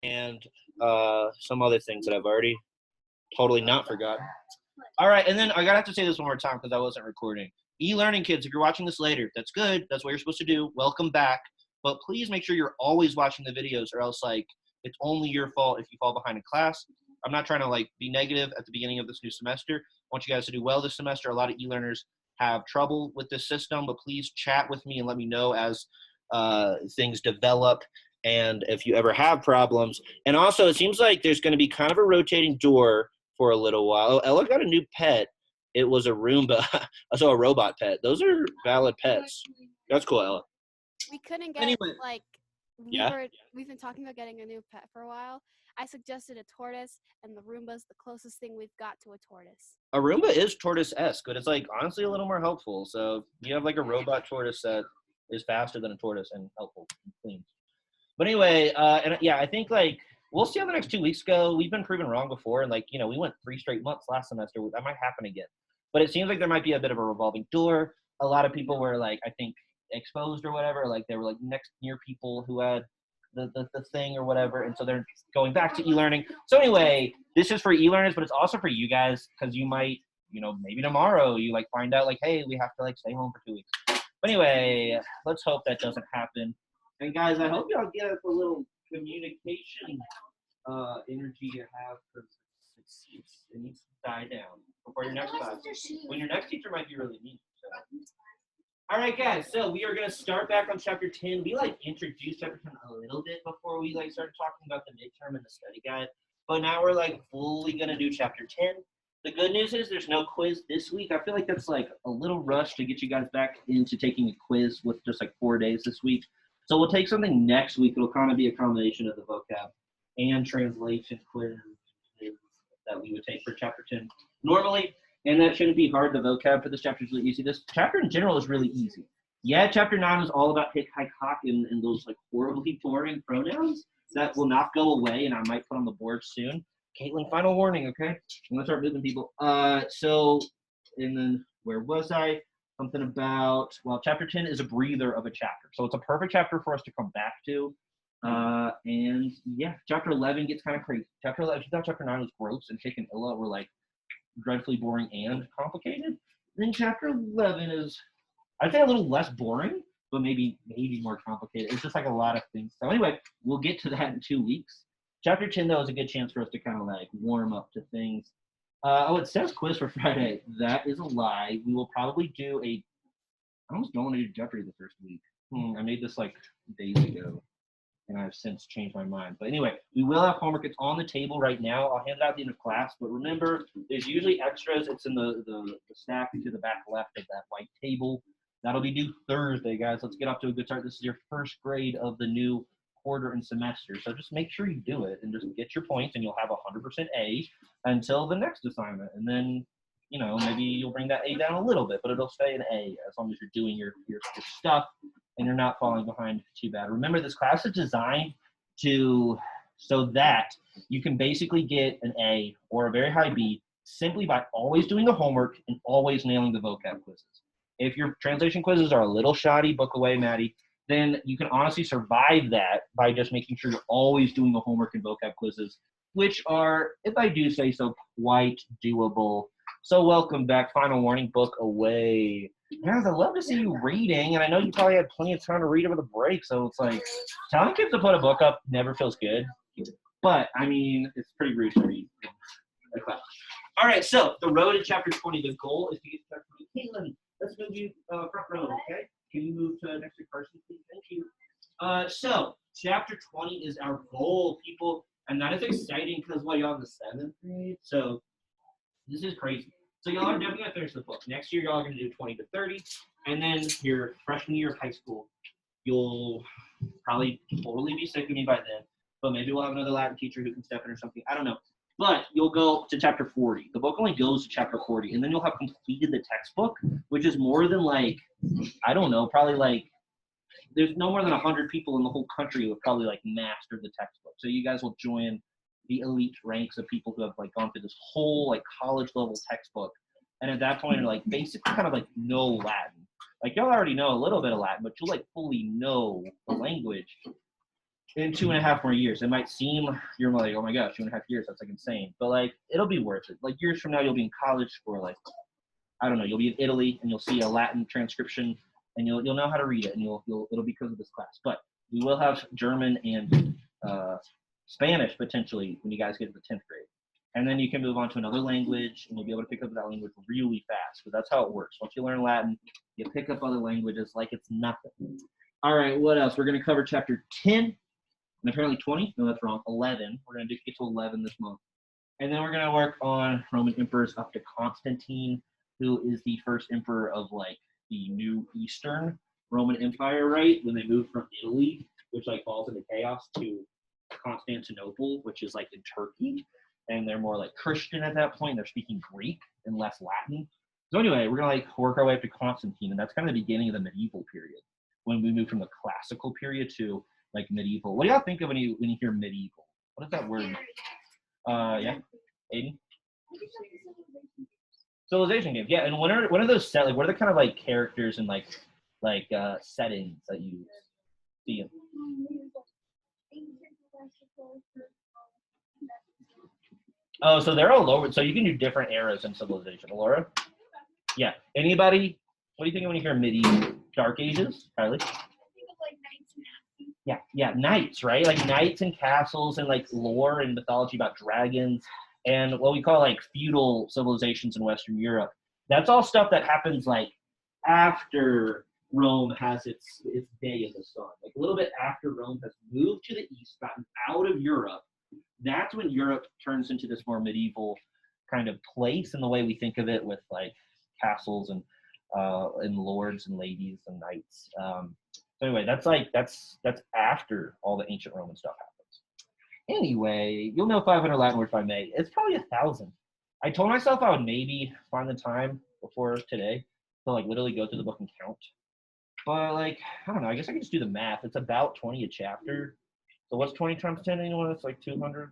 and some other things that I've already totally not forgotten. All right, and then I gotta have to say this one more time because I wasn't recording. E-learning kids, if you're watching this later, that's good. That's what you're supposed to do. Welcome back. But please make sure you're always watching the videos, or else like it's only your fault if you fall behind in class. I'm not trying to like be negative at the beginning of this new semester. I want you guys to do well this semester. A lot of e-learners have trouble with this system, but please chat with me and let me know as things develop and if you ever have problems. And also, it seems like there's going to be kind of a rotating door for a little while. Oh, Ella got a new pet. It was a Roomba. So a robot pet. Those are valid pets. That's cool, Ella. We couldn't get Anyway, yeah. we've been talking about getting a new pet for a while. I suggested a tortoise, and the Roomba's the closest thing we've got to a tortoise. A Roomba is tortoise-esque, but it's like honestly a little more helpful. So you have like a robot tortoise that is faster than a tortoise and helpful and clean. But anyway, and yeah, I think like we'll see how the next 2 weeks go. We've been proven wrong before, and like we went 3 straight months last semester. That might happen again. But it seems like there might be a bit of a revolving door. A lot of people were like, I think, exposed or whatever. Like they were like near people who had the thing or whatever, and so they're going back to e-learning. So anyway, this is for e-learners, but it's also for you guys because you might, maybe tomorrow you like find out like, hey, we have to like stay home for 2 weeks. But anyway, let's hope that doesn't happen. And guys, I hope y'all get us a little communication energy you have because it needs to die down before your next class. When your next teacher might be really mean. So. All right, guys. So we are gonna start back on chapter 10. We like introduced chapter 10 a little bit before we like started talking about the midterm and the study guide, but now we're like fully gonna do chapter 10. The good news is there's no quiz this week. I feel like that's like a little rush to get you guys back into taking a quiz with just like 4 days this week. So we'll take something next week. It'll kind of be a combination of the vocab and translation quiz that we would take for chapter 10 normally. And that shouldn't be hard. The vocab for this chapter is really easy. This chapter in general is really easy. Yeah, chapter 9 is all about hick, hike, hawk, and those like horribly boring pronouns that will not go away, and I might put on the board soon. Caitlin, final warning, okay? I'm gonna start moving people. And then where was I? Something about, well, chapter 10 is a breather of a chapter. So it's a perfect chapter for us to come back to. And yeah, chapter 11 gets kind of crazy. Chapter 11, I thought chapter 9 was gross and Chick and Illa were like dreadfully boring and complicated. Then chapter 11 is, I'd say a little less boring, but maybe more complicated. It's just like a lot of things. So anyway, we'll get to that in 2 weeks. Chapter 10, though, is a good chance for us to kind of like warm up to things. It says quiz for Friday. That is a lie. We will probably do I almost don't want to do Jeopardy the first week. I made this like days ago, and I've since changed my mind. But anyway, we will have homework. It's on the table right now. I'll hand it out at the end of class. But remember, there's usually extras. It's in the stack to the back left of that white table. That'll be due Thursday, guys. Let's get off to a good start. This is your first grade of the new quarter and semester. So just make sure you do it and just get your points, and you'll have 100% A until the next assignment. And then, maybe you'll bring that A down a little bit, but it'll stay an A as long as you're doing your stuff and you're not falling behind too bad. Remember, this class is designed so that you can basically get an A or a very high B simply by always doing the homework and always nailing the vocab quizzes. If your translation quizzes are a little shoddy, book away, Maddie, then you can honestly survive that by just making sure you're always doing the homework and vocab quizzes, which are, if I do say so, quite doable. So welcome back. Final warning, book away. Guys, I love to see you reading, and I know you probably had plenty of time to read over the break, so it's like telling kids to put a book up never feels good. But, I mean, it's pretty rude to read. All right, so the road to chapter 20, the goal is to get to chapter 20. Caitlin, let's move you front row, okay? Can you move to next to Carson, please? Thank you. So chapter 20 is our goal, people, and that is exciting because, well, y'all in the 7th grade, so this is crazy. So y'all are definitely going to finish the book. Next year, y'all are going to do 20 to 30, and then your freshman year of high school, you'll probably totally be sick of me by then, but maybe we'll have another Latin teacher who can step in or something. I don't know. But you'll go to chapter 40. The book only goes to chapter 40, and then you'll have completed the textbook, which is more than like, I don't know, probably like, there's no more than 100 people in the whole country who have probably like mastered the textbook. So you guys will join the elite ranks of people who have like gone through this whole like college level textbook. And at that point, you're like basically kind of like know Latin. Like y'all already know a little bit of Latin, but you'll like fully know the language in 2.5 more years. It might seem, you're like, oh my gosh, 2.5 years, that's like insane. But like, it'll be worth it. Like years from now, you'll be in college or like, I don't know, you'll be in Italy and you'll see a Latin transcription and you'll know how to read it and it'll be because of this class. But we will have German and Spanish potentially when you guys get to the 10th grade. And then you can move on to another language and you'll be able to pick up that language really fast. But that's how it works. Once you learn Latin, you pick up other languages like it's nothing. All right, what else? We're going to cover chapter 10 and apparently 20. No, that's wrong. 11. We're going to get to 11 this month. And then we're going to work on Roman emperors up to Constantine, who is the first emperor of like the new Eastern Roman Empire, right? When they moved from Italy, which like falls into chaos, to Constantinople, which is like in Turkey. And they're more like Christian at that point. They're speaking Greek and less Latin. So anyway, we're going to like work our way up to Constantine. And that's kind of the beginning of the medieval period, when we move from the classical period to like medieval. What do y'all think of when you hear medieval? What is that word? Yeah, Aiden? Civilization games, yeah. And what are those set? Like, what are the kind of like characters and like settings that you see? Oh, so they're all lower. So you can do different eras in Civilization. Laura? Yeah. Anybody? What do you think when you hear medieval? Dark Ages? Kylie? Yeah, knights, right? Like knights and castles and like lore and mythology about dragons and what we call like feudal civilizations in Western Europe. That's all stuff that happens like after Rome has its day in the sun. Like a little bit after Rome has moved to the east, gotten out of Europe. That's when Europe turns into this more medieval kind of place in the way we think of it, with like castles and lords and ladies and knights. So anyway, that's after all the ancient Roman stuff happens. Anyway, you'll know 500 Latin words by May. It's probably 1,000. I told myself I would maybe find the time before today to like literally go through the book and count. But like, I don't know, I guess I can just do the math. It's about 20 a chapter. So what's 20 times 10? Anyone? It's like 200.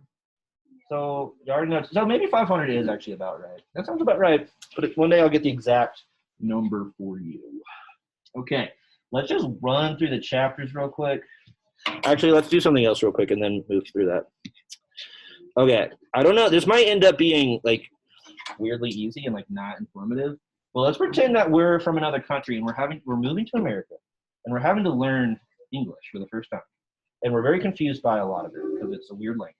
So you already know. So maybe 500 is actually about right. That sounds about right. But one day I'll get the exact number for you. Okay, let's just run through the chapters real quick. Actually, let's do something else real quick and then move through that. Okay, I don't know. This might end up being like weirdly easy and like not informative. Well, let's pretend that we're from another country and we're moving to America and we're having to learn English for the first time. And we're very confused by a lot of it because it's a weird language.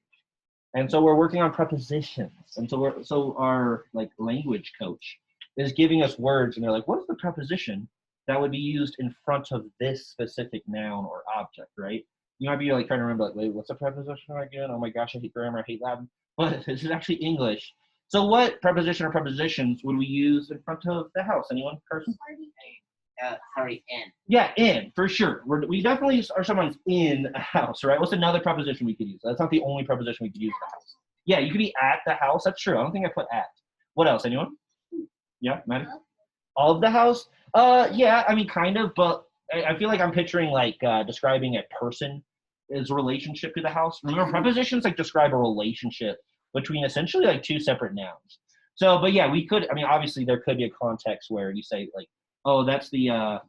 And so we're working on prepositions. And so our like language coach is giving us words and they're like, what is the preposition that would be used in front of this specific noun or object, right? You might be like trying to remember, like, wait, what's a preposition again? Oh my gosh, I hate grammar, I hate Latin. But this is actually English. So what preposition or prepositions would we use in front of the house? Anyone? Carson? In. Yeah, in, for sure. We definitely are sometimes in a house, right? What's another preposition we could use? That's not the only preposition we could use in the house. Yeah, you could be at the house. That's true. I don't think I put at. What else? Anyone? Yeah, Maddie? All of the house? Yeah, I mean, kind of, but I feel like I'm picturing like describing a person as a relationship to the house. Remember, prepositions like describe a relationship between essentially like two separate nouns. So, but yeah, we could, I mean, obviously there could be a context where you say like, oh, that's the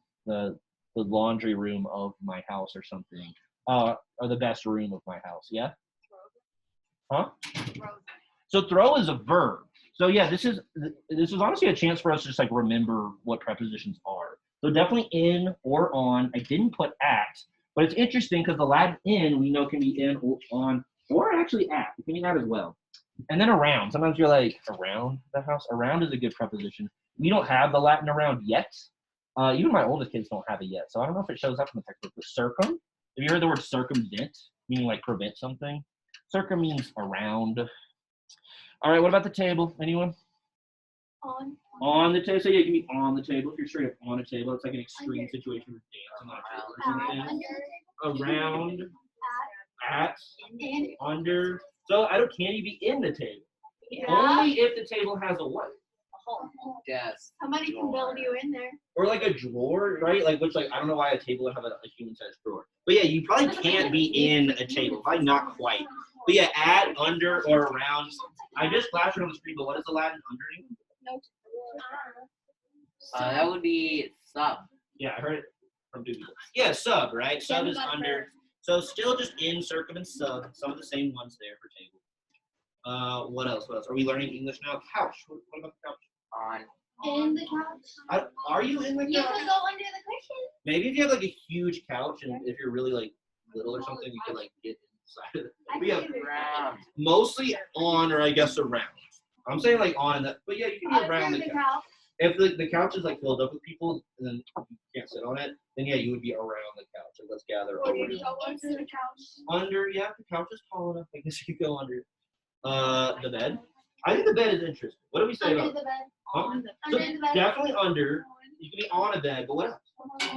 laundry room of my house or something, or the best room of my house. Yeah. Huh? So throw is a verb. So yeah, this is honestly a chance for us to just like remember what prepositions are. So definitely in or on. I didn't put at, but it's interesting because the Latin in we know can be in or on or actually at. It can be at as well. And then around. Sometimes you're like around the house. Around is a good preposition. We don't have the Latin around yet. Even my oldest kids don't have it yet. So I don't know if it shows up in the textbook. But circum. Have you heard the word circumvent? Meaning like prevent something. Circum means around. All right, what about the table? Anyone? On the table. So yeah, you can be on the table. If you're straight up on a table, it's like an extreme situation with dancing on a table or something. Around, at, under. So can you be in the table? Yeah. Only if the table has a what? Yes. Somebody can build you in there. Or like a drawer, right? Like which I don't know why a table would have a human-sized drawer. But yeah, you probably can't be in a table. Probably not quite. But yeah, at, under, or around. I just flashed it on the screen, but what is the Latin underneath? No. That would be sub. Yeah, I heard it from two people. Yeah, sub, right? Sub is under. So still just in, circum, and sub. Some of the same ones there for table. What else? What else? Are we learning English now? Couch. What about the couch? On. In the couch. Are you in the You couch? can go under the cushion. Maybe if you have like a huge couch and if you're really like little or something, you could like get inside of it. I But yeah, can Round. mostly on or I guess around. I'm saying like on that, but yeah, you can be around under the the couch. couch. If the couch is like filled up with people and then you can't sit on it, then yeah, you would be around the couch. Like let's gather Or you around. can go under the couch. Under, yeah, if the couch is tall enough, I guess you could go under. The bed. I think the bed is interesting. What do we say Under about the bed. Huh? Under So the bed. definitely under. You can be on a bed, but what else?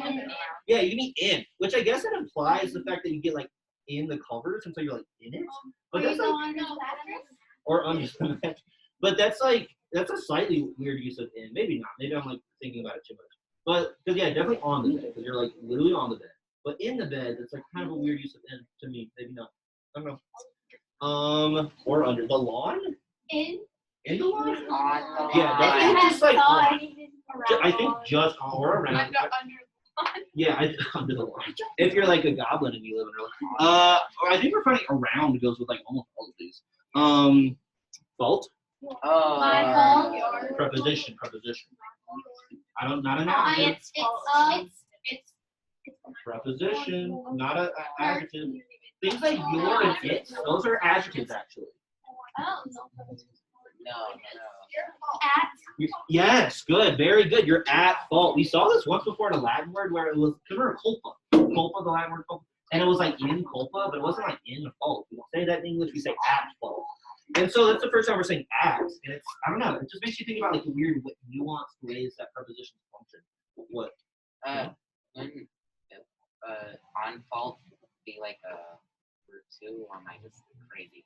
Under. Yeah, you can be in, which I guess it implies the fact that you get like in the covers until you're like in it. Or But you that's go like, under the mattress. or under the bed. But that's a slightly weird use of in. Maybe not. Maybe I'm like thinking about it too much. But because yeah, definitely on the bed because you're like literally on the bed. But in the bed, it's like kind of a weird use of in to me. Maybe not. I don't know. Or under the lawn. In. In the lawn. On the Yeah, line. definitely. I just like on. around. I think just on or around. Yeah, under the line. If you're like a goblin and you live in a or I think we're finding around goes with like almost all of these. Fault. Oh. My fault. Preposition. Not an It's adjective. it's Preposition, not an adjective. Things like your and its, those are adjectives actually. oh No. at Yes, good, very good. You're at fault. We saw this once before in a Latin word where it was, remember culpa? Culpa, the Latin word culpa. And it was like in culpa, but it wasn't like in fault. We don't say that in English, we say at fault. And so that's the first time we're saying at. And it's, I don't know, it just makes you think about like the weird nuanced ways that prepositions function. What? Wouldn't on fault be like a word too, or am I just crazy?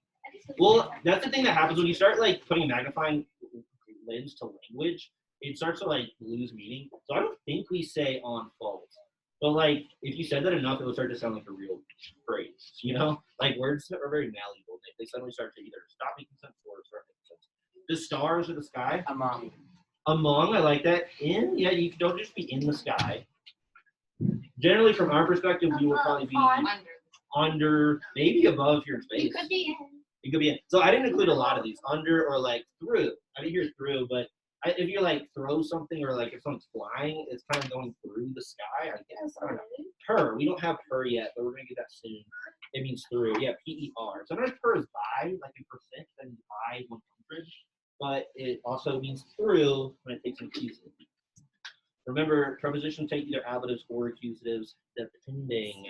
Well, that's the thing that happens when you start like putting magnifying lens to language. It starts to like lose meaning. So I don't think we say on fault. But like if you said that enough, it would start to sound like a real phrase. You know, like words are very malleable. They suddenly start to either stop making sense or start making sense. The stars or the sky. Among, I like that. In, yeah, you don't just be in the sky. Generally, from our perspective, we will probably be under, maybe above here in space. you could be in. It could be in. So I didn't include a lot of these. Under or like through. I didn't hear through, but if you like throw something or like if someone's flying, it's kind of going through the sky. I guess. I don't know. Per. We don't have per yet, but we're gonna get that soon. It means through. Yeah, PER. Sometimes per is by, like in percent, then by 100. But it also means through when it takes an accusative. Remember, prepositions take either ablatives or accusatives, depending.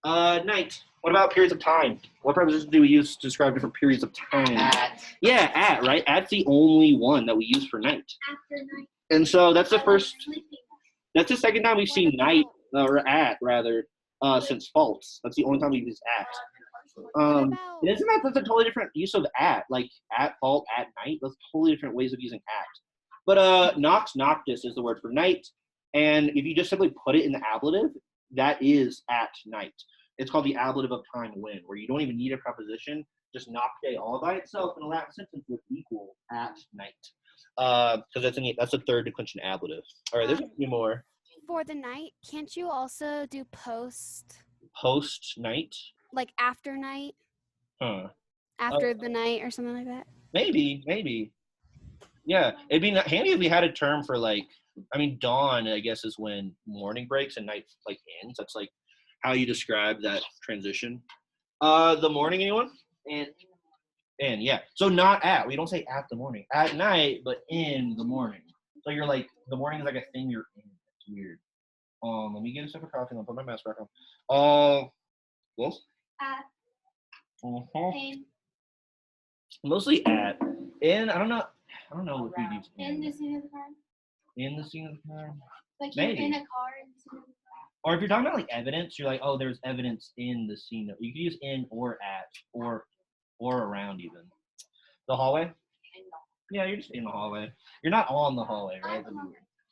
Night. What about periods of time? What prepositions do we use to describe different periods of time? At. Yeah, at, right? At's the only one that we use for night. After night. And so that's the I like first, sleeping. that's the second time we've seen night, or at, rather, since false. That's the only time we've used at. What about Isn't that's a totally different use of at, like at fault, at night? Those totally different ways of using at. But nox noctis is the word for night, and if you just simply put it in the ablative, that is at night. It's called the ablative of time when, where you don't even need a preposition, just nocte all by itself in a Latin sentence would equal at night. Because that's a third declension ablative. All right, there's a few more. for the night? Can't you also do post, Post night. like after night, Huh. after the night, or something like that? Maybe. Yeah, it'd be handy if we had a term for like, I mean, dawn, I guess, is when morning breaks and night like ends. That's like how you describe that transition. The morning, anyone? And yeah. So not at. We don't say at the morning. At night, but in the morning. So you're like, the morning is like a thing you're in. It's weird. Let me get a sip of coffee and I'll put my mask back on. Yes? At. In. Mostly at. In, I don't know what we use In the scene of the crime. in the scene of the crime. Like you're Maybe. in a car in the scene of the crime. Or if you're talking about like evidence, you're like, oh, there's evidence in the scene. You can use in or at or around even. The hallway? Yeah, you're just in the hallway. You're not on the hallway, right?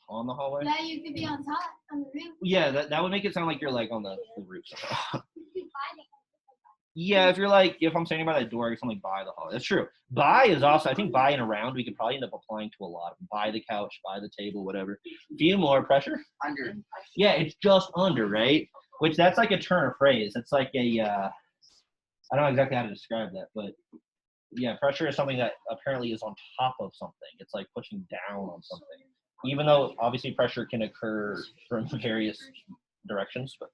On the hallway? Yeah, you could be on top, on the roof. Yeah, that would make it sound like you're like on the roof somehow. You could buy it. Yeah, if you're like, if I'm standing by that door, I guess I'm like by the hallway. That's true. By is also, I think by and around, we could probably end up applying to a lot of them. By the couch, by the table, whatever. Few more pressure. Under. Yeah, it's just under, right? which that's like a turn of phrase. It's like a I don't know exactly how to describe that, but yeah, pressure is something that apparently is on top of something. It's like pushing down on something, even though obviously pressure can occur from various directions, but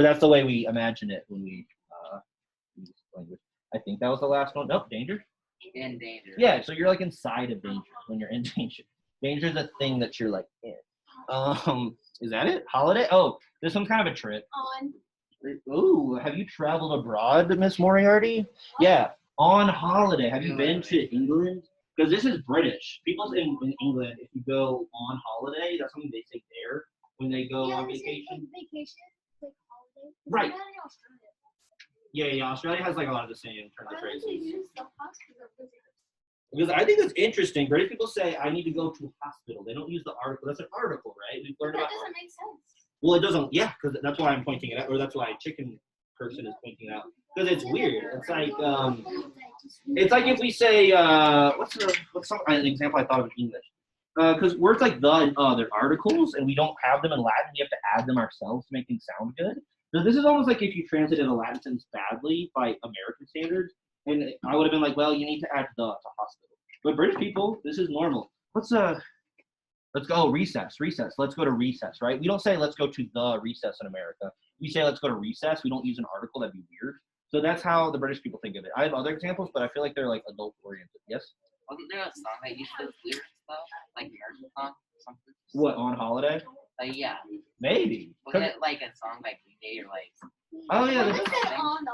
that's the way we imagine it when we use language. I think that was the last one. Nope, danger. In danger. Yeah, so you're like inside of danger when you're in danger. Danger is a thing that you're like in. Is that it? Holiday? Oh, this one's kind of a trip. On. Ooh, have you traveled abroad, Miss Moriarty? Yeah, on holiday. Have you been to England? Because this is British. People in England, if you go on holiday, that's something they say there when they go on they say, vacation. like, vacation, like holiday. It's Right. not in Australia. Yeah, Australia has like a lot of the same turn of Why don't they phrases. use the hospital visitors? Because I think it's interesting. British people say, I need to go to a hospital. They don't use the article. That's an article, right? We've learned That about doesn't make sense. Well, it doesn't. Yeah, because that's why I'm pointing it out, or that's why chicken person is pointing it out. Because it's weird. It's like if we say, what's an example I thought of in English? Because words like the and they're articles, and we don't have them in Latin. We have to add them ourselves to make things sound good. So this is almost like if you translated a Latin sentence badly by American standards, and I would have been like, well, you need to add the to hospital. But British people, this is normal. Let's go recess. Let's go to recess, right? We don't say let's go to the recess in America. We say let's go to recess. We don't use an article. That'd be weird. So that's how the British people think of it. I have other examples, but I feel like they're like adult oriented. Yes? Wasn't there a song that used those lyrics stuff? Like American song or something? What, on holiday? Yeah. Maybe. Wasn't it like a song by Green Day or like Oh yeah, Why that's- is it on the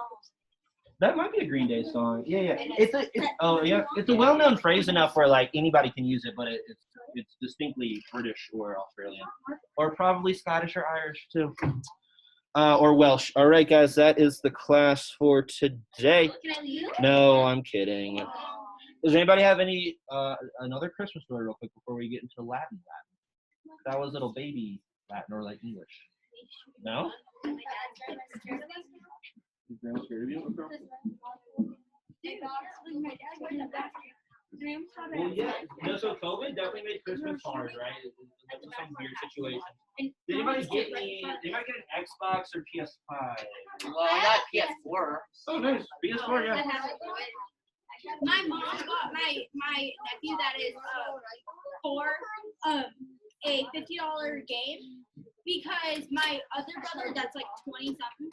that might be a Green Day song. Yeah. It's a well-known phrase enough where like anybody can use it, but it's distinctly British or Australian, or probably Scottish or Irish too, or Welsh. All right, guys, that is the class for today. Can I leave? No, I'm kidding. Does anybody have any another Christmas story real quick before we get into Latin? That was little baby Latin or like English. No? Is grandma scared of you? Well, yeah. No, so COVID definitely made Christmas hard, right? That's some weird situation. Did anybody get an Xbox or PS5? well, I got PS4. Oh, nice. PS4, yeah. My mom got my nephew that is 4 a $50 game because my other brother that's like 20 something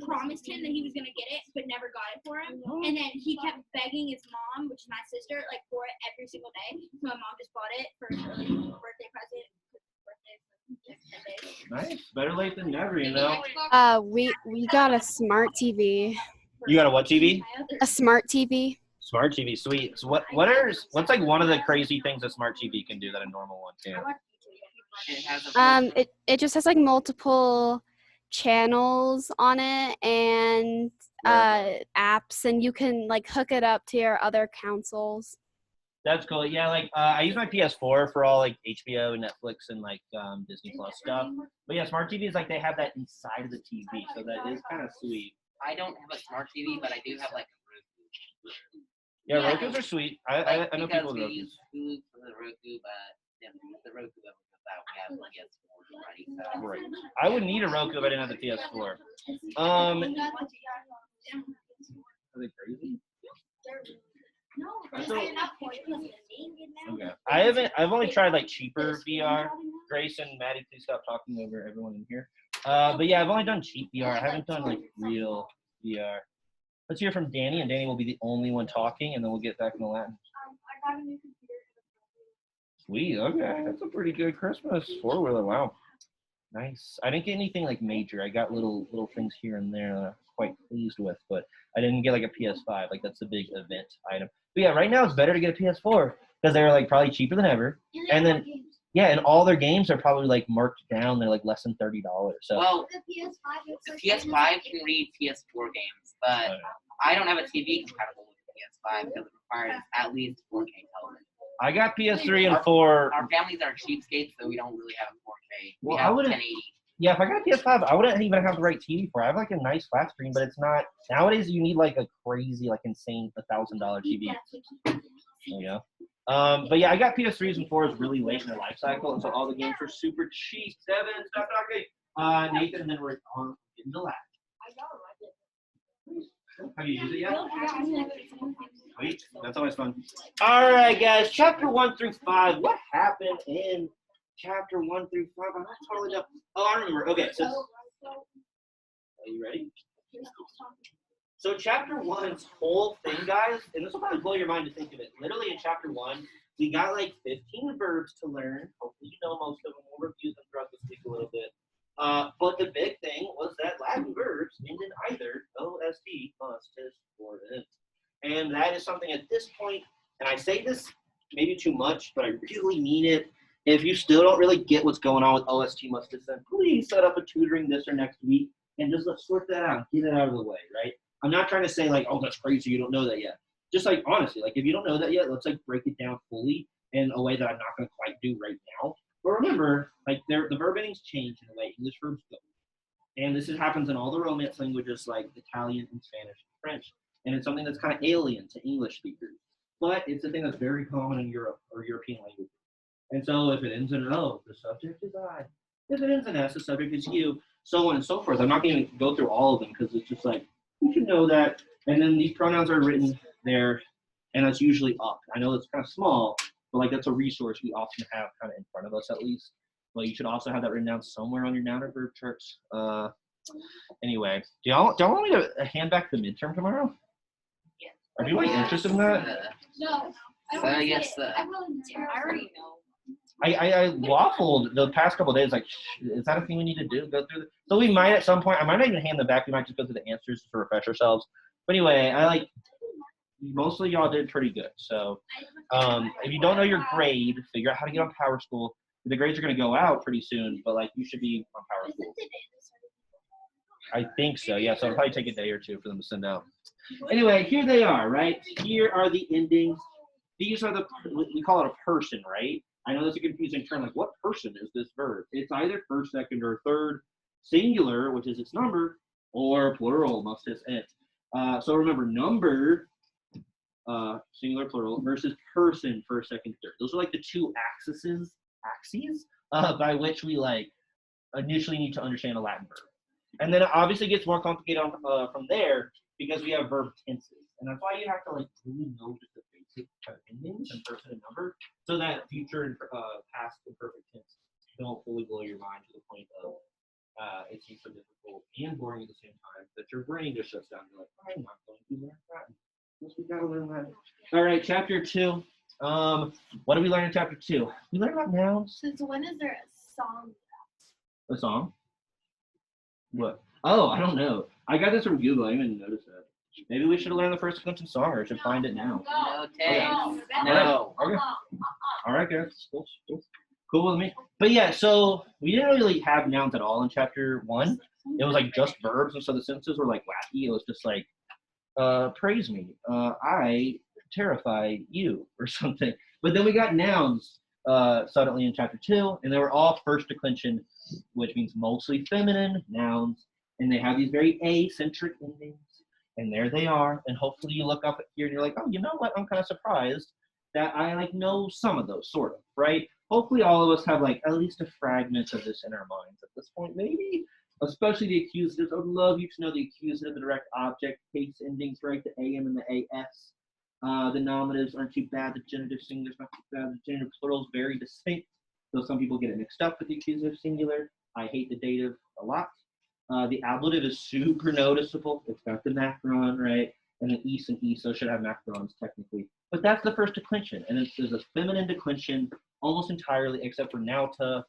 promised him that he was gonna get it but never got it for him, and then he kept begging his mom, which is my sister, like for it every single day. So my mom just bought it for his birthday present. Nice. Better late than never, you know. We got a smart TV. You got a what TV? A smart TV. Smart TV, sweet. So what's like one of the crazy things a smart TV can do that a normal one can't? It has a It just has like multiple channels on it and apps, and you can like hook it up to your other consoles. That's cool. Yeah, like I use my PS4 for all like HBO, Netflix, and like Disney Plus stuff. But yeah, smart TV is like they have that inside of the TV, so that is kind of sweet. I don't have a smart TV, but I do have like a Roku. Yeah, Yeah. Roku's are sweet. Like, I know because people with we Rokus. use Hulu for the Roku, but yeah, the Roku that we have the PS4 already. So. Right. I would need a Roku if I didn't have the PS4. Are they crazy? So- Okay. I've only tried like cheaper VR. Grace and Maddie, please stop talking over everyone in here. But yeah, I've only done cheap VR. I haven't done like real VR. Let's hear from Danny, and Danny will be the only one talking, and then we'll get back into Latin. I got a new computer. Sweet. Okay, that's a pretty good Christmas four-wheeler. Wow. Nice. I didn't get anything like major. I got little things here and there that I'm quite pleased with, but I didn't get like a PS5. Like that's the big event item. But yeah, right now it's better to get a PS4 because they're like probably cheaper than ever. And then yeah, and all their games are probably like marked down. They're like less than $30. So Well, The PS5. the PS5 can read PS4 games, but I don't have a TV compatible with the PS5 because it requires at least 4K television. I got PS3 and 4. Our families are cheapskates, so we don't really have 4K. We Well, I have wouldn't- 1080. Yeah, if I got a PS5, I wouldn't even have the right TV for it. I have like a nice flat screen, but it's not. Nowadays, you need like a crazy, like insane $1,000 TV. You know. But yeah, I got PS3s and 4s really late in their life cycle, and so all the games were super cheap. Devin, stop talking. Nathan, and then we're on get into Latin. I know, I did. Have you used it yet? Yeah. Sweet. That's always fun. All right, guys. Chapter 1 through 5. What happened in chapter 1 through 5? I'm not totally done. Oh, I remember. Okay, so are you ready? So chapter 1's whole thing, guys, and this will probably blow your mind to think of it. Literally in chapter 1, we got like 15 verbs to learn. Hopefully you know most of them. We'll review them throughout this week a little bit. But the big thing was that Latin verbs end in either OST, mustus, or int. And that is something at this point, and I say this maybe too much, but I really mean it. If you still don't really get what's going on with OST, mustus, then please set up a tutoring this or next week and just let's sort that out, get it out of the way, right? I'm not trying to say like, oh, that's crazy, you don't know that yet. Just like, honestly, like if you don't know that yet, let's like break it down fully in a way that I'm not going to quite do right now. But remember, like the verb endings change in a way English verbs go. And this happens in all the Romance languages like Italian and Spanish and French. And it's something that's kind of alien to English speakers. But it's a thing that's very common in Europe or European languages. And so if it ends in an O, the subject is I. If it ends in S, the subject is you, so on and so forth. I'm not going to go through all of them because it's just like, you should know that. And then these pronouns are written there, and it's usually up. I know it's kind of small, but like that's a resource we often have kind of in front of us at least. But you should also have that written down somewhere on your noun or verb charts. Anyway, do y'all want me to hand back the midterm tomorrow? Yeah. Are you interested in that? No. So I guess I volunteer. I already know. I waffled the past couple of days, like, is that a thing we need to do? Go through the, so we might at some point, I might not even hand them back, we might just go through the answers to refresh ourselves. But anyway, mostly y'all did pretty good. So if you don't know your grade, figure out how to get on Power School. The grades are going to go out pretty soon, but like you should be on Power School. I think so, yeah, so it'll probably take a day or two for them to send out. Anyway, here they are, right? Here are the endings. These are we call it a person, right? I know that's a confusing term, like what person is this verb? It's either first, second, or third, singular, which is its number, or plural, mustus, int. So remember, number, singular, plural, versus person, first, second, third. Those are like the two axes by which we like initially need to understand a Latin verb. And then it obviously gets more complicated from there because we have verb tenses. And that's why you have to like really know just the basic kind of endings and person and number so that future and past and perfect tense don't fully blow your mind to the point of it seems so difficult and boring at the same time that your brain just shuts down. You're like, I'm not going to learn Latin. We gotta learn Latin. All right, chapter 2. What did we learn in chapter 2? We learned about nouns. Since when is there a song? A song? What? Oh, I don't know. I got this from Google. I didn't even notice that. Maybe we should have learned the first declension song, or I should find it now. No, thanks. No. Okay. All right, guys. Cool with me. But yeah, so we didn't really have nouns at all in chapter 1. It was like just verbs, and so the sentences were like wacky. It was just like, praise me. I terrify you, or something. But then we got nouns suddenly in chapter 2, and they were all first declension, which means mostly feminine nouns, and they have these very A-centric endings. And there they are, and hopefully you look up here and you're like, oh, you know what? I'm kind of surprised that I like know some of those, sort of, right? Hopefully all of us have like at least a fragment of this in our minds at this point, maybe. Especially the accusatives. I would love you to know the accusative, the direct object, case endings, right? The AM and the AS. The nominatives aren't too bad. The genitive singular's not too bad. The genitive plural is very distinct. So some people get it mixed up with the accusative singular. I hate the dative a lot. The ablative is super noticeable. It's got the macron, right? And the es and eso should have macrons technically. But that's the first declension. And it's a feminine declension almost entirely, except for nauta,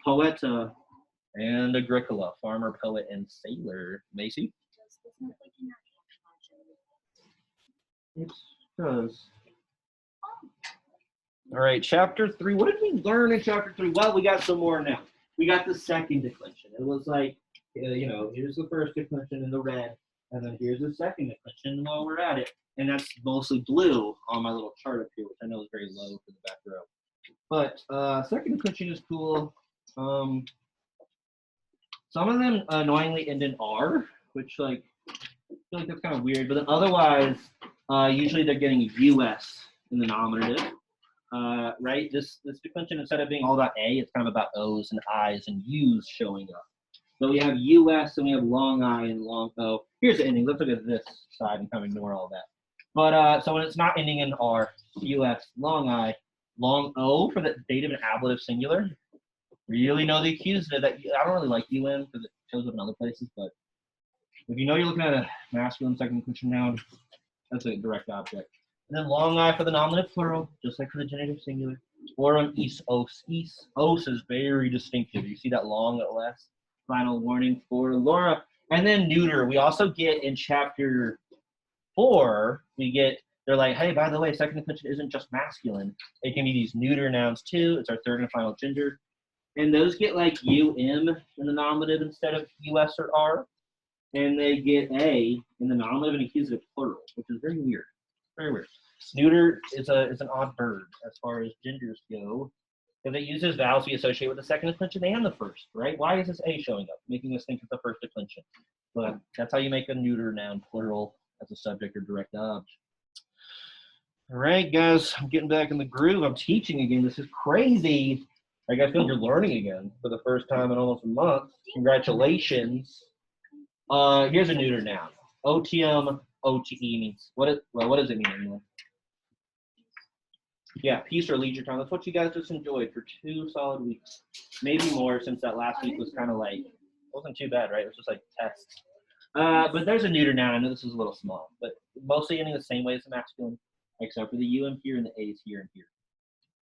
poeta, and agricola, farmer, poet, and sailor. Macy? It does. All right, chapter 3. What did we learn in chapter 3? Well, we got some more now. We got the second declension. It was like, here's the first declension in the red, and then here's the second declension while we're at it. And that's mostly blue on my little chart up here, which I know is very low for the back row. But second declension is cool. Some of them annoyingly end in R, which like, I feel like that's kind of weird. But then otherwise, usually they're getting US in the nominative. Right? This declension, instead of being all about A, it's kind of about O's and I's and U's showing up. So we have US and we have long I and long O. Here's the ending. Let's look at this side and kind of ignore all that. But so when it's not ending in R, US, long I, long O for the dative and ablative singular. Really know the accusative. That I don't really like UN because it shows up in other places, but if you know you're looking at a masculine second declension noun, that's a direct object. And then long I for the nominative plural, just like for the genitive singular. Orum is os. Os is very distinctive. You see that long OS. Final warning for Laura. And then neuter. We also get in chapter 4, they're like, hey, by the way, second declension isn't just masculine. It can be these neuter nouns too. It's our third and final gender. And those get like UM in the nominative instead of US or R. And they get A in the nominative and accusative plural, which is very weird. Very weird. Neuter is an odd bird as far as genders go, because it uses vowels we associate with the second declension and the first, right? Why is this A showing up, making us think it's the first declension? But that's how you make a neuter noun plural as a subject or direct object. All right, guys, I'm getting back in the groove. I'm teaching again. This is crazy. I guys feel like you're learning again for the first time in almost a month. Congratulations. Here's a neuter noun. OTM, OTE means what does it mean anyway? Yeah, peace or leisure time. That's what you guys just enjoyed for 2 solid weeks. Maybe more, since that last week was kind of like, wasn't too bad, right? It was just like tests. But there's a neuter noun. I know this is a little small, but mostly ending the same way as the masculine, except for the UM here and the A's here and here.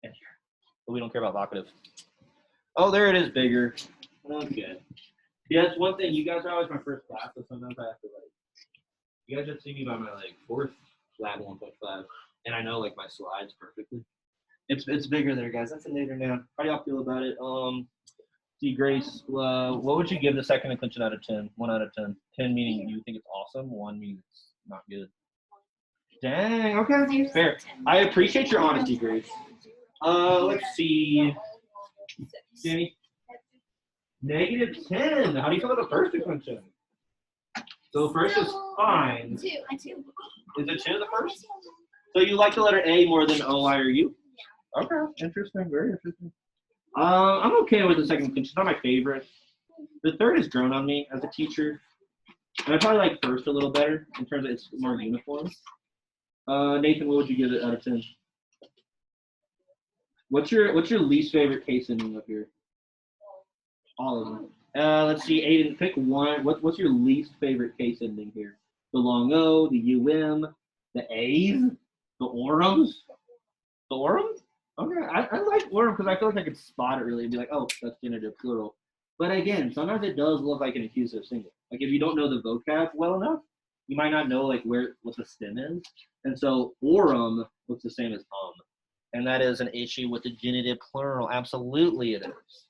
And here. But we don't care about vocative. Oh, there it is bigger. Okay. Yeah, that's one thing. You guys are always my first class, so sometimes I have to you guys just see me by my 4th lab 1.5, and I know my slides perfectly. It's bigger there, guys. That's a neuter noun. How do y'all feel about it? See, Grace, what would you give the second declension out of 10? 1 out of 10. 10 meaning you think it's awesome. 1 meaning it's not good. Dang. Okay. Fair. I appreciate your honesty, Grace. Let's see. Danny. -10. How do you feel about the first declension? So the first is fine. 2. Is it 2 the first? So you like the letter A more than O, I, or U? Okay, interesting, very interesting. I'm okay with the second declension. It's not my favorite. The third has grown on me as a teacher. And I probably like first a little better in terms of it's more uniform. Nathan, what would you give it out of 10? What's your least favorite case ending up here? All of them. Let's see, Aiden, pick one. What's your least favorite case ending here? The long O, the UM, the A's, the orums? The orums? Okay, I like orum because I feel like I could spot it really and be like, oh, that's genitive plural. But again, sometimes it does look like an accusative single. Like if you don't know the vocab well enough, you might not know what the stem is. And so orum looks the same as and that is an issue with the genitive plural. Absolutely it is.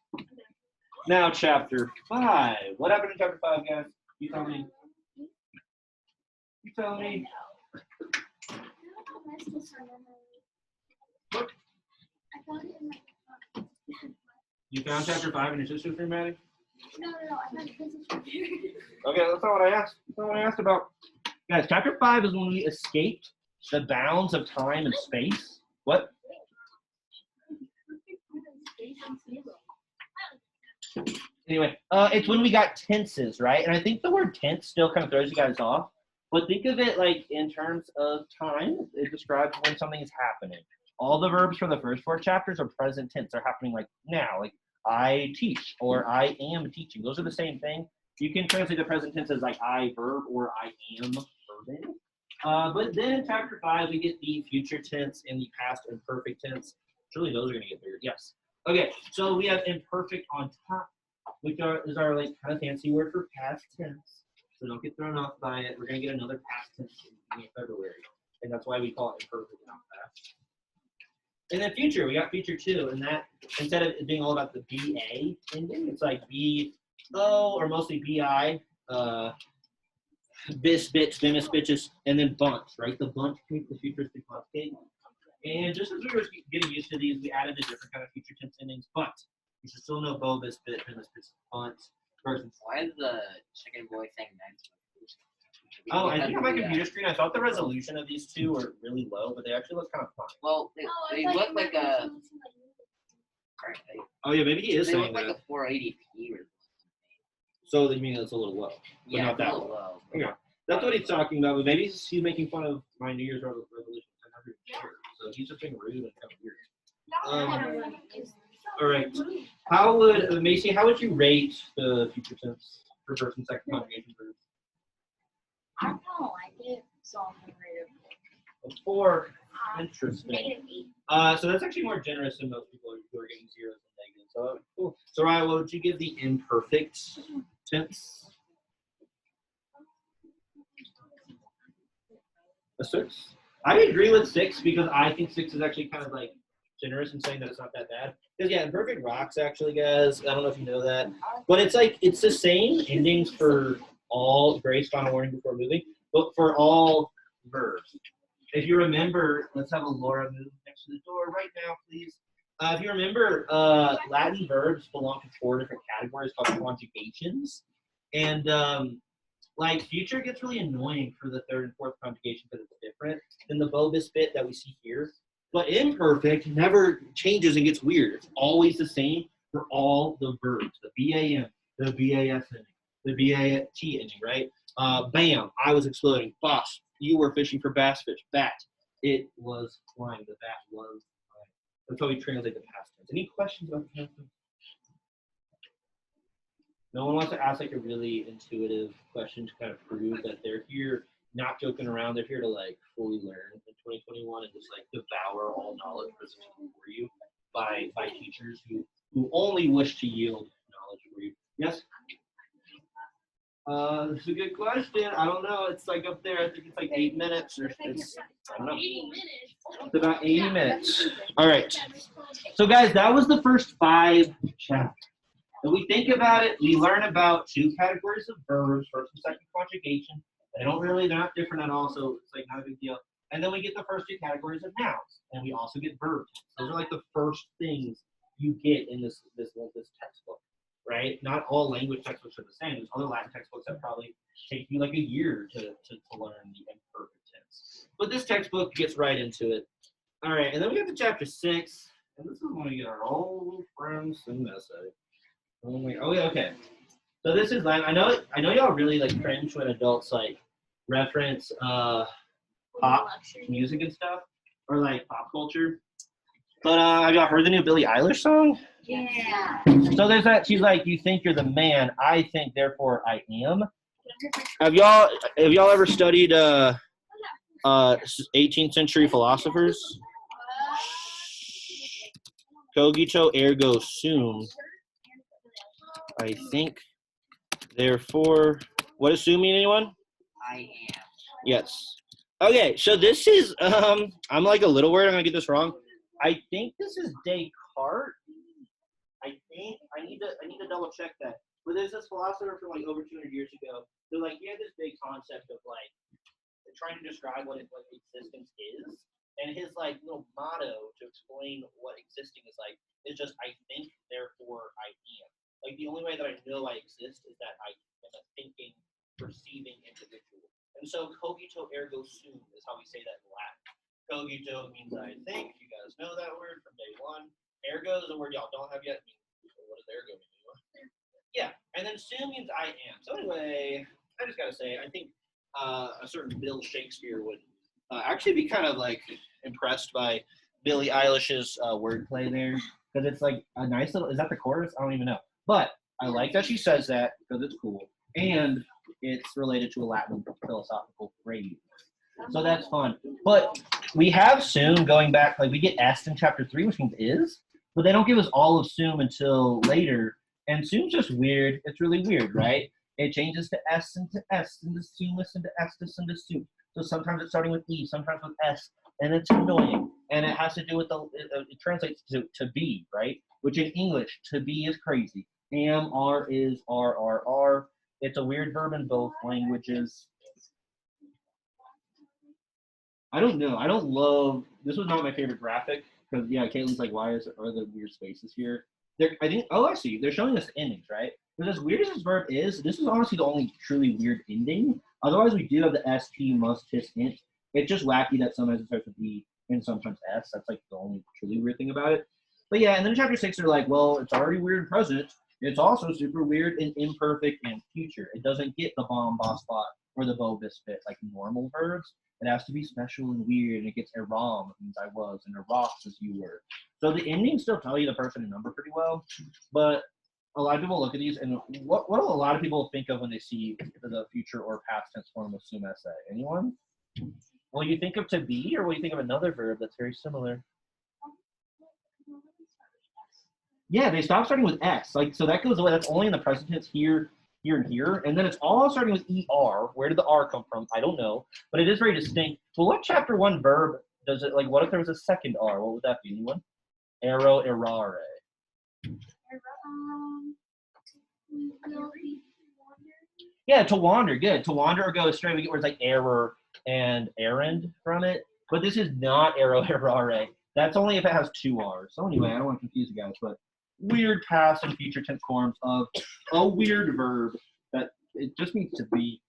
Now, chapter 5. What happened in chapter 5, guys? You tell me. You tell me. You found chapter 5 in your sister's room, Maddie? No, I meant physics review. Okay, that's not what I asked. That's not what I asked about. Guys, chapter 5 is when we escaped the bounds of time and space. What? Anyway, it's when we got tenses, right? And I think the word tense still kind of throws you guys off. But think of it like in terms of time. It describes when something is happening. All the verbs from the first 4 chapters are present tense. They're happening like now, like I teach or I am teaching. Those are the same thing. You can translate the present tense as like I verb or I am verbing. But then in chapter 5, we get the future tense and the past and perfect tense. Surely those are going to get bigger. Yes. Okay, so we have imperfect on top, which is our like kind of fancy word for past tense. So don't get thrown off by it. We're going to get another past tense in February. And that's why we call it imperfect, not past. And then future, we got future too. And that, instead of it being all about the BA ending, it's like BO or mostly BI, bis, bits, bimis, bitches, and then bunch, right? The bunch cake, the futuristic bunch cake. And just as we were getting used to these, we added a different kind of future tense endings, but you should still know bo, bis, bit, bimis, bitches, bunch, person. Why is the chicken boy saying next? Oh, I think on my computer screen, I thought the resolution of these two were really low, but they actually look kind of fun. Well, they look like a. Oh yeah, maybe he is They saying look like that. a 480p. So you mean it's a little low, but Yeah, not that it's a low. little low. Okay. That's what he's talking about, but maybe he's making fun of my New Year's resolution. I'm not even sure. So he's just being rude and kind of weird. All right. How would Macy? How would you rate the future tense for first and second conjugation verbs? I don't like it, so I'm gonna rate it. A 4. Interesting. Negative 8. So that's actually more generous than most people who are getting zeros and negatives. So cool. So Ryan, what would you give the imperfect tense? A 6. I agree with 6 because I think 6 is actually kind of like generous in saying that it's not that bad. Because yeah, imperfect rocks actually, guys. I don't know if you know that, but it's like it's the same endings for all Grace final warning before moving, but for all verbs. If you remember, let's have a Laura move next to the door right now, please. If you remember, Latin verbs belong to 4 different categories called conjugations, and like future gets really annoying for the 3rd and 4th conjugation because it's different than the Bobus bit that we see here. But imperfect never changes and gets weird. It's always the same for all the verbs. The BAM, the BAS ending, the BAT ending, right? Bam, I was exploding. Boss, you were fishing for bass fish. Bat, it was flying. The bat was flying. That's how we translate the past tense. Any questions about the past tense? No one wants to ask like a really intuitive question to kind of prove that they're here, not joking around. They're here to like fully learn in 2021 and just like devour all knowledge presented for you by teachers who only wish to yield knowledge for you. Yes. This is a good question. I don't know. It's like up there. I think it's like 8 minutes or it's I don't know. 80 minutes. It's about 80 minutes. All right. So guys, that was the first 5 chapters. When we think about it, we learn about 2 categories of verbs, first and second conjugation. They're not different at all, so it's like not a big deal. And then we get the first 2 categories of nouns, and we also get verbs. Those are like the first things you get in this textbook, right? Not all language textbooks are the same. There's other Latin textbooks that probably take you like a year to learn the imperfect tense. But this textbook gets right into it. All right, and then we get to chapter 6, and this is when we get our old friend Semesse. Oh yeah, okay. So this is Latin. I know y'all really like cringe when adults like reference pop music and stuff or like pop culture. But have y'all heard the new Billie Eilish song? Yeah. So there's that. She's like, "You think you're the man, I think, therefore I am." Have y'all ever studied 18th century philosophers? Cogito ergo sum. I think, therefore, what does sum mean, anyone? I am. Yes. Okay, so this is, I'm like a little worried I'm going to get this wrong. I think this is Descartes. I think, I need to double check that. But there's this philosopher from like over 200 years ago. They're like, he had this big concept of like, trying to describe what existence is. And his like little motto to explain what existing is like is just, I think, therefore I am. Like the only way that I know I exist is that I am a thinking, perceiving individual. And so cogito ergo sum is how we say that in Latin. Cogito means I think. You guys know that word from day 1. Ergo is a word y'all don't have yet. What does ergo mean? Yeah. And then sum means I am. So anyway, I just gotta say, I think a certain Bill Shakespeare would actually be kind of like impressed by Billie Eilish's wordplay there, because it's like a nice little. Is that the chorus? I don't even know. But I like that she says that because it's cool, and it's related to a Latin philosophical phrase. So that's fun. But we have sum going back, like we get est in chapter 3, which means is, but they don't give us all of sum until later. And sum's just weird. It's really weird, right? It changes to s into sumus into estus into sum. So sometimes it's starting with e, sometimes with s, and it's annoying. And it has to do with it translates to be, right? Which in English, to be is crazy. Am, are, is, are. It's a weird verb in both languages. I don't know. I don't love, this was not my favorite graphic, because yeah, Caitlin's like, are the weird spaces here? I think, oh, I see. They're showing us endings, right? But as weird as this verb is, this is honestly the only truly weird ending. Otherwise, we do have the st, must, tis, int. It's just wacky that sometimes it starts with e and sometimes s. That's like the only truly weird thing about it. But yeah, and then chapter 6, they're like, well, it's already weird present. It's also super weird and imperfect and future. It doesn't get the bomb, boss, spot, or the bow, biscuit like normal verbs. It has to be special and weird, and it gets eram, it means I was, and eros is you were. So the endings still tell you the person and number pretty well, but a lot of people look at these, and what do a lot of people think of when they see the future or past tense form of sum esse? Anyone? Will you think of to be, or will you think of another verb that's very similar? Yeah, they stop starting with S. Like, so that goes away. That's only in the present tense here, here, and here. And then it's all starting with ER. Where did the R come from? I don't know. But it is very distinct. But what chapter 1 verb does it, like, what if there was a second R? What would that be? Anyone? Ero, errare. Yeah, to wander. Good. To wander or go astray. We get words like error and errand from it. But this is not ero, errare. That's only if it has 2 R's. So anyway, I don't want to confuse you guys, but weird past and future tense forms of a weird verb that it just means to be.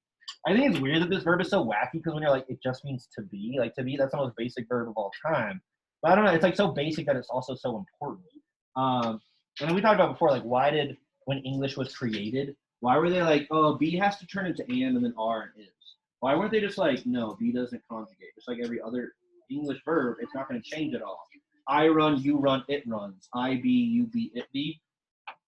I think it's weird that this verb is so wacky because when you're like, it just means to be. Like, to be, that's the most basic verb of all time. But I don't know, it's like so basic that it's also so important. And we talked about before, like, why did, when English was created, why were they like, oh, be has to turn into am and then are and is? Why weren't they just like, no, be doesn't conjugate? Just like every other English verb, it's not going to change at all. I run, you run, it runs. I be, you be, it be.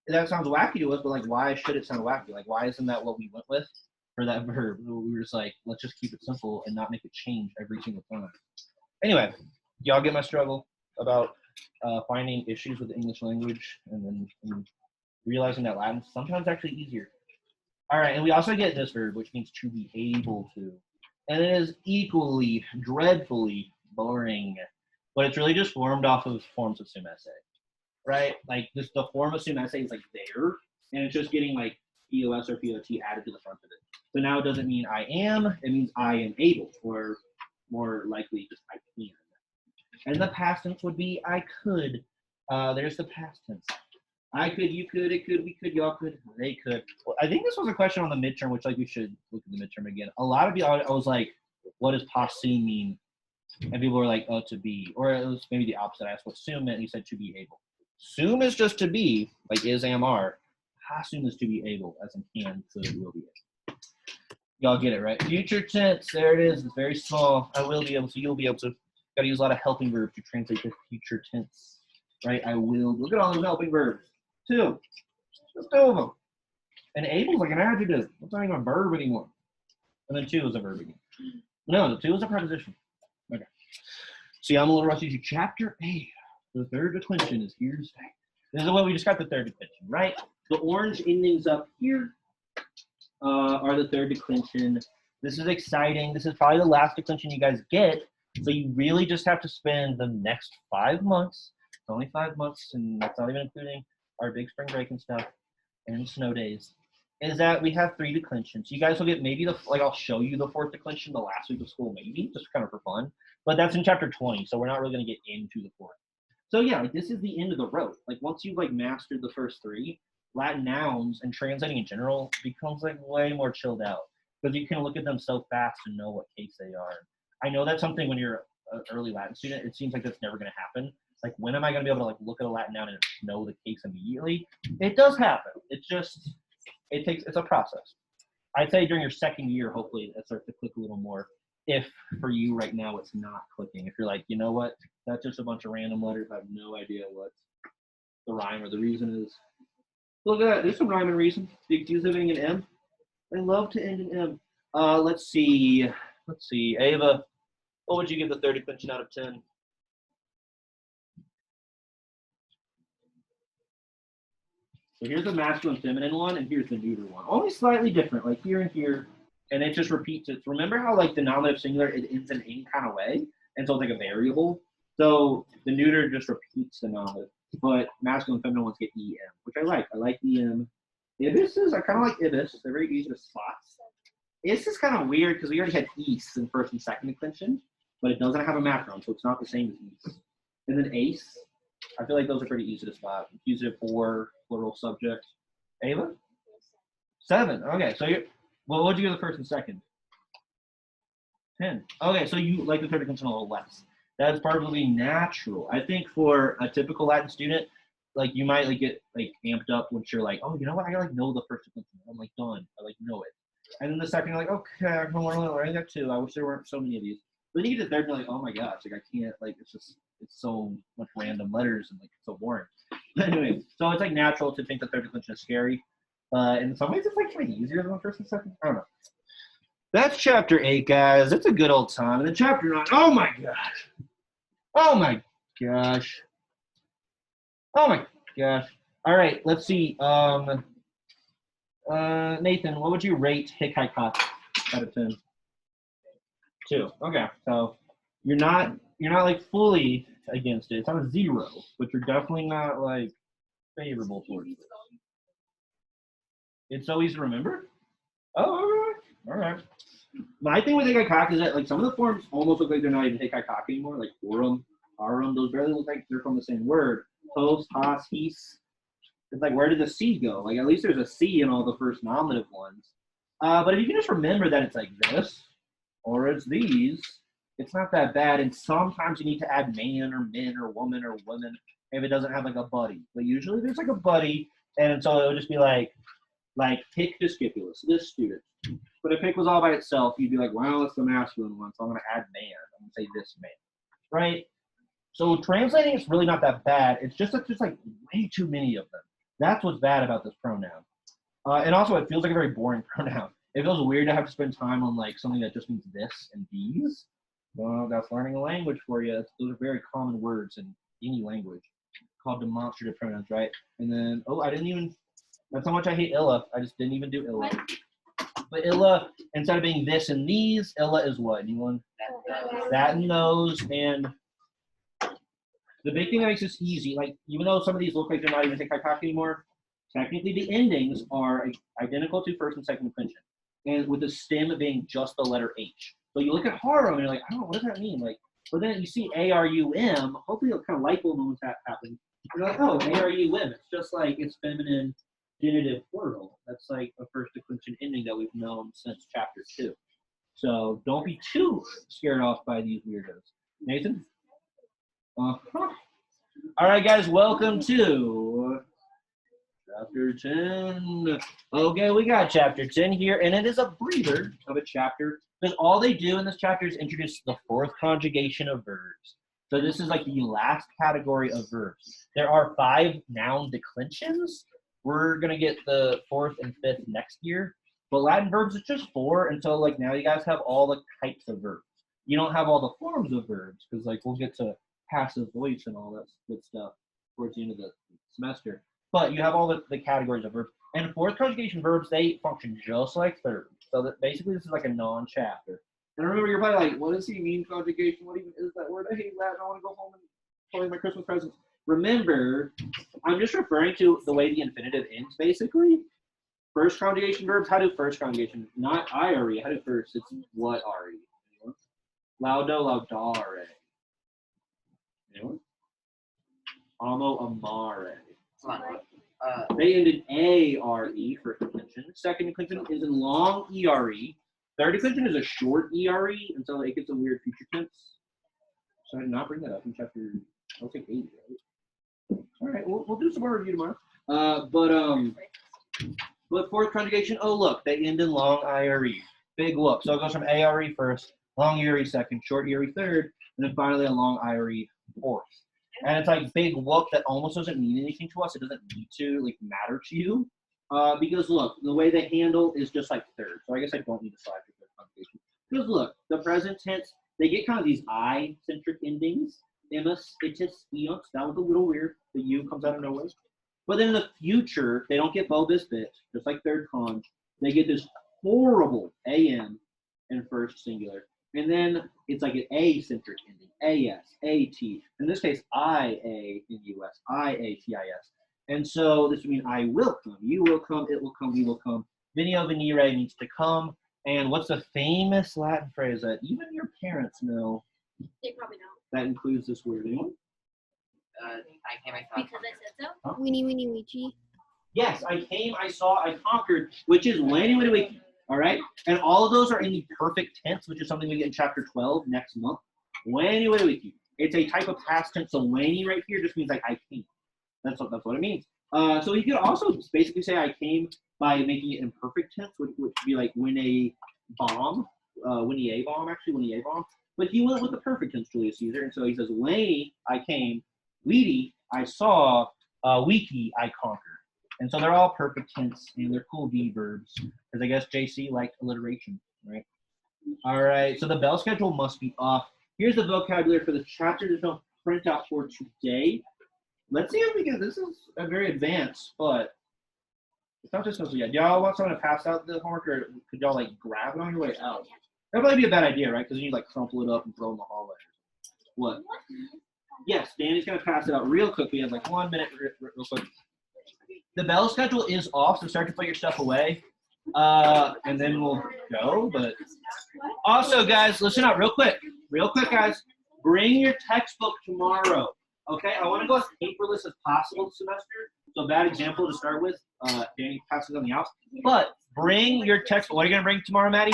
That sounds wacky to us, but like, why should it sound wacky? Like, why isn't that what we went with for that verb? We were just like, let's just keep it simple and not make it change every single time. Anyway, y'all get my struggle about finding issues with the English language and realizing that Latin is sometimes actually easier. All right, and we also get this verb, which means to be able to. And it is equally, dreadfully boring, but it's really just formed off of forms of sum esse, right? Like this, the form of sum esse is like there, and it's just getting like POS or POT added to the front of it. So now it doesn't mean I am, it means I am able, or more likely just I can. And the past tense would be I could. There's the past tense. I could, you could, it could, we could, y'all could, they could. Well, I think this was a question on the midterm, which like we should look at the midterm again. A lot of you, I was like, what does posse mean? And people were like, oh, to be. Or it was maybe the opposite. I asked what sum meant, and he said to be able. Sum is just to be, like is, am, are. Possum is to be able, as in can, could, will be able. Y'all get it, right? Future tense, there it is. It's very small. I will be able to, you'll be able to. Got to use a lot of helping verbs to translate to future tense, right? I will. Look at all those helping verbs. 2. Just 2 of them. And able is like an adjective. It's not even a verb anymore. And then 2 is a verb again. No, the 2 is a preposition. Okay. See, I'm a little rusty to chapter 8. The third declension is here to stay. This is what we just got the third declension, right? The orange endings up here are the third declension. This is exciting. This is probably the last declension you guys get. So you really just have to spend the next 5 months. It's only 5 months, and that's not even including our big spring break and stuff and snow days. Is that we have 3 declensions. You guys will get maybe the, like I'll show you the 4th declension the last week of school, maybe, just kind of for fun. But that's in chapter 20, so we're not really going to get into the 4th. So yeah, like this is the end of the road. Like once you've like mastered the first 3, Latin nouns and translating in general becomes like way more chilled out because you can look at them so fast and know what case they are. I know that's something when you're an early Latin student, it seems like that's never going to happen. Like, when am I going to be able to like look at a Latin noun and know the case immediately? It does happen. It's just, it's a process. I'd say during your second year, hopefully it starts to click a little more. If for you right now it's not clicking, if you're like, you know what, that's just a bunch of random letters, I have no idea what the rhyme or the reason is. Look at that, there's some rhyme and reason. The accusative ending in M. I love to end in M. Let's see, Ava, what would you give the third declension out of 10? So here's the masculine feminine one, and here's the neuter one. Only slightly different, like here and here, and it just repeats it. Remember how like the nominative singular, it ends in any kind of way, and so it's like a variable. So the neuter just repeats the nominative, but masculine and feminine ones get em, which I like. I like em. Ibises, I kind of like ibis. They're very easy to spot. Is is kind of weird because we already had east in first and second declension, but it doesn't have a macron, so it's not the same as east. And then ace, I feel like those are pretty easy to spot. Accusative for plural subject. Ava? 7. Okay, so what would you give the first and second? 10. Okay, so you like the third declension a little less. That's probably natural. I think for a typical Latin student, like you might like get like amped up once you're like, oh, you know what? I like know the first declension. I'm like done. I like know it. And then the second you're like, okay, I'm learning that too. I wish there weren't so many of these. But then you get to the third and you're like, oh my gosh, like I can't like it's so much random letters and like it's so boring. But anyway, so it's like natural to think the third declension is scary. In some ways it's like kind of easier than the first and second. I don't know. That's chapter 8, guys. It's a good old time. And then chapter 9, oh my gosh. Oh my gosh. Oh my gosh. All right, let's see. Nathan, what would you rate Hikkaikai out of 10? 2. Okay, so you're not like fully against it. It's not a 0, but you're definitely not like favorable towards it. It's so easy to remember. Oh, all right. My thing with Hikkaikai is that like some of the forms almost look like they're not even Hikkaikai anymore, like Orum, Arum. Those barely look like they're from the same word. Hos, Has, His. It's like, where did the C go? Like, at least there's a C in all the first nominative ones. But if you can just remember that it's like this, or it's these, it's not that bad. And sometimes you need to add man or men or woman or women if it doesn't have like a buddy. But usually there's like a buddy, and so it would just be like Hic Discipulus, this student. But if Hic was all by itself, you'd be like, well, it's the masculine one, so I'm going to add man. I'm going to say this man, right? So translating is really not that bad. It's just that there's like way too many of them. That's what's bad about this pronoun. And also, it feels like a very boring pronoun. It feels weird to have to spend time on like something that just means this and these. Well, that's learning a language for you. Those are very common words in any language called demonstrative pronouns, right? And then, that's how much I hate illa. I just didn't even do illa. But illa, instead of being this and these, illa is what? Anyone? That and those. And the big thing that makes this easy, like even though some of these look like they're not even Hikkaikai anymore, technically the endings are identical to first and second declension. And with the stem being just the letter H. So you look at Harum and you're like, I don't know, what does that mean? Like, but then you see ARUM, hopefully it'll kind of light bulb moments happen. You're like, oh, ARUM. It's just like it's feminine genitive plural. That's like a first declension ending that we've known since chapter 2. So don't be too scared off by these weirdos. Nathan? Uh-huh. All right, guys, welcome to chapter 10. Okay, we got chapter 10 here, and it is a breather of a chapter because all they do in this chapter is introduce the fourth conjugation of verbs. So this is like the last category of verbs. There are 5 noun declensions. We're going to get the 4th and 5th next year, but Latin verbs is just 4, and so like now you guys have all the types of verbs. You don't have all the forms of verbs because like we'll get to passive voice and all that good stuff towards the end of the semester. But you have all the categories of verbs. And fourth conjugation verbs, they function just like third. So that basically this is like a non-chapter. And remember, you're probably like, what does he mean conjugation? What even is that word? I hate Latin. I want to go home and play my Christmas presents. Remember, I'm just referring to the way the infinitive ends, basically. First conjugation verbs, how do first conjugation? Not I-R-E, how do first? It's what R-E? Laudo, laudare. Anyone? Amo, amare. They ended A-R-E for declension. Second declension is in long E-R-E. Third declension is a short E-R-E, and so it gets a weird future tense. So I did not bring that up in chapter, I'll take 8, right? All right, we'll do some more review tomorrow. But fourth conjugation, oh look, they end in long I-R-E. Big whoop. So it goes from A-R-E first, long E-R-E second, short E-R-E third, and then finally a long I-R-E fourth. And it's like big whoop that almost doesn't mean anything to us. It doesn't need to like matter to you. Because look, the way they handle is just like third. So I guess I don't need to slide for third conjugation. Because look, the present tense, they get kind of these I-centric endings. Emus, itis, eons. That was a little weird. The U comes out of nowhere. But then in the future, they don't get Bobis bit, just like third conj. They get this horrible AM in first singular. And then it's like an A-centric ending. AS, AT. In this case, IA in US, IATIS. And so this would mean I will come, you will come, it will come, we will come. Venio venire means to come. And what's the famous Latin phrase that even your parents know? They probably don't. That includes this word. Anyone? I came, I saw. Because I said so. Huh? Weenie, weenie, weechie. Yes, I came, I saw, I conquered, which is Lani Wini Wiki. All right? And all of those are in the perfect tense, which is something we get in chapter 12 next month. Lani Wini Wiki. It's a type of past tense. So Lani right here just means like I came. That's what it means. So you could also basically say I came by making it in perfect tense, which would be like win a bomb, Winnie a bomb, actually, Winnie a bomb. But he went with the perfect tense, Julius Caesar. And so he says, Laney, I came. Weedy, I saw. Wiki, I conquered. And so they're all perfect tense, and they're cool V verbs. Because I guess JC liked alliteration, right? All right, so the bell schedule must be off. Here's the vocabulary for the chapter. There's no printout for today. Let's see if we can. This is a very advanced, but it's not just yet. Do y'all want someone to pass out the homework, or could y'all like grab it on your way out? That'd probably be a bad idea, right? Because you like crumple it up and throw it in the hallway. What? Yes, Danny's gonna pass it out real quick. We have like 1 minute, real quick. The bell schedule is off, so start to put your stuff away, and then we'll go. But also, guys, listen up real quick, guys. Bring your textbook tomorrow. Okay, I want to go as paperless as possible this semester. So a bad example to start with. Danny passes on the out. But bring your textbook. What are you gonna bring tomorrow, Maddie?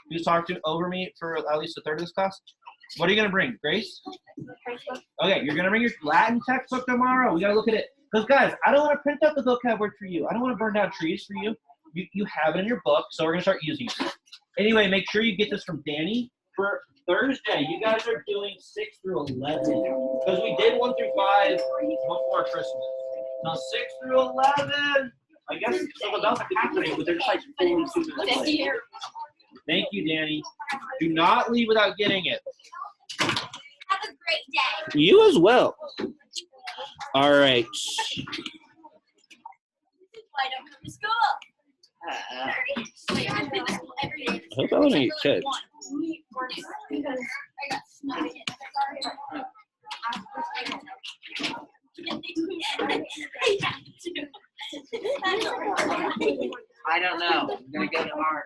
You talked to over me for at least a third of this class. What are you gonna bring, Grace? Okay, you're gonna bring your Latin textbook tomorrow. We gotta look at it. Because guys, I don't want to print out the vocab word for you. I don't want to burn down trees for you. You have it in your book, so we're gonna start using it. Anyway, make sure you get this from Danny. For Thursday, you guys are doing 6 through 11. Because we did 1 through 5 before Christmas. Now 6 through 11. I guess some of that's happening, but they're just like 42 minutes late. Thank you, Danny. Do not leave without getting it. Have a great day. You as well. All right. Why don't come to school? Wait, I've been to school every day. I hope I don't eat kids. Because I got snowed I don't know. I'm gonna go tomorrow.